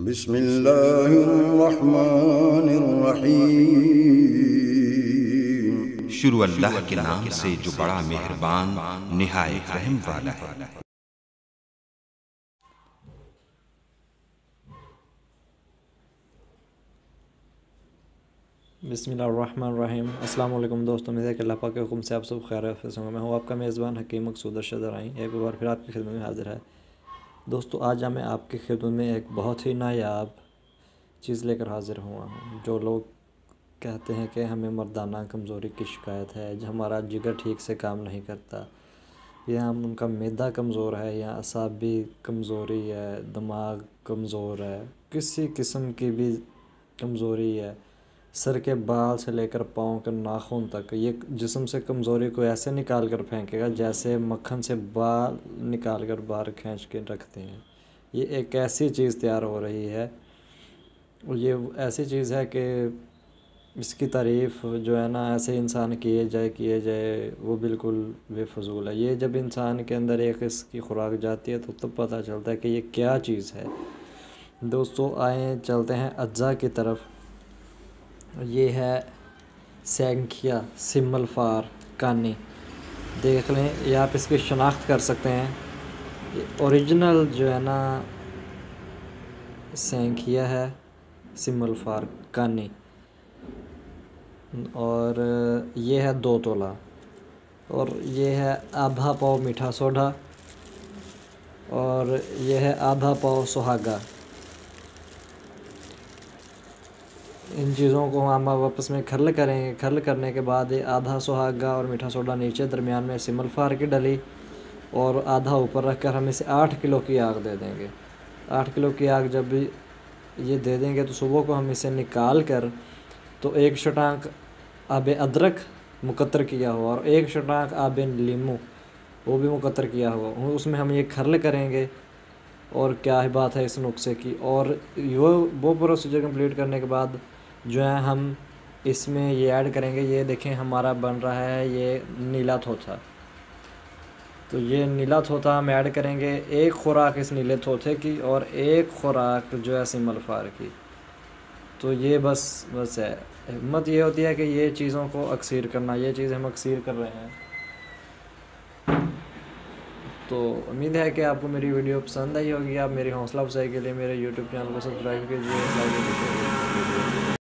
बिस्मिल्लाहिर्रहमानिर्रहीम। शुरू अल्लाह के नाम से जो बड़ा मेहरबान निहायत रहम वाला है। बिस्मिल्लाहिर्रहमानिर्रहीम। अस्सलाम वालेकुम दोस्तों, मेरे अल्लाह पाक के हुक्म से आप सब खैर आफियत से होंगे। मैं हूँ आपका मेज़बान हकीम मकसूद अरशद राई, एक बार फिर आपकी खिदमत में हाजिर है। दोस्तों, आज मैं आपकी खिदमत में एक बहुत ही नायाब चीज़ लेकर हाजिर हुआ हूँ। जो लोग कहते हैं कि हमें मर्दाना कमज़ोरी की शिकायत है, जो हमारा जिगर ठीक से काम नहीं करता, या हम उनका मैदा कमज़ोर है, या असाबी कमज़ोरी है, दिमाग कमज़ोर है, किसी किस्म की भी कमज़ोरी है, सर के बाल से लेकर पाँव के नाखून तक, ये जिस्म से कमज़ोरी को ऐसे निकाल कर फेंकेगा जैसे मक्खन से बाल निकाल कर बाहर खींच के रखते हैं। ये एक ऐसी चीज़ तैयार हो रही है, और ये ऐसी चीज़ है कि इसकी तारीफ़ जो है ना, ऐसे इंसान किए जाए वो बिल्कुल बेफजूल है। ये जब इंसान के अंदर एक इसकी खुराक जाती है तो तब पता चलता है कि ये क्या चीज़ है। दोस्तों, आए चलते हैं अज्जा की तरफ। ये है सैंखिया सिमलफार कानी, देख लें, ये आप इसकी शनाख्त कर सकते हैं। ये ओरिजिनल जो है ना सैंखिया है सिमलफार कानी, और ये है 2 तोला, और ये है आधा पाव मीठा सोडा, और ये है आधा पाव सुहागा। इन चीज़ों को हम आपस में खर्ल करेंगे। खर्ल करने के बाद ये आधा सुहागा और मीठा सोडा नीचे, दरमियान में सिमलफार की डली, और आधा ऊपर रख कर हम इसे 8 किलो की आग दे देंगे। 8 किलो की आग जब भी ये दे देंगे तो सुबह को हम इसे निकाल कर, तो 1 शटांक आब अदरक मुकत्तर किया हुआ और 1 शटांक आब लीमू वो भी मुकत्तर किया हुआ, उसमें हम ये खर्ल करेंगे। और क्या ही बात है इस नुस्खे की। और वो प्रोसीजर कंप्लीट करने के बाद जो है हम इसमें ये ऐड करेंगे। ये देखें, हमारा बन रहा है ये नीला थोथा। तो ये नीला थोथा हम ऐड करेंगे, 1 खुराक इस नीले थोथे की और 1 खुराक जो है सिमलफार की। तो ये बस है। हिम्मत ये होती है कि ये चीज़ों को अक्सीर करना, ये चीज़ हम अक्सीर कर रहे हैं। तो उम्मीद है कि आपको मेरी वीडियो पसंद आई होगी। आप मेरी हौसला अफजाई के लिए मेरे यूट्यूब चैनल को सब्सक्राइब कीजिए, लाइक कीजिए।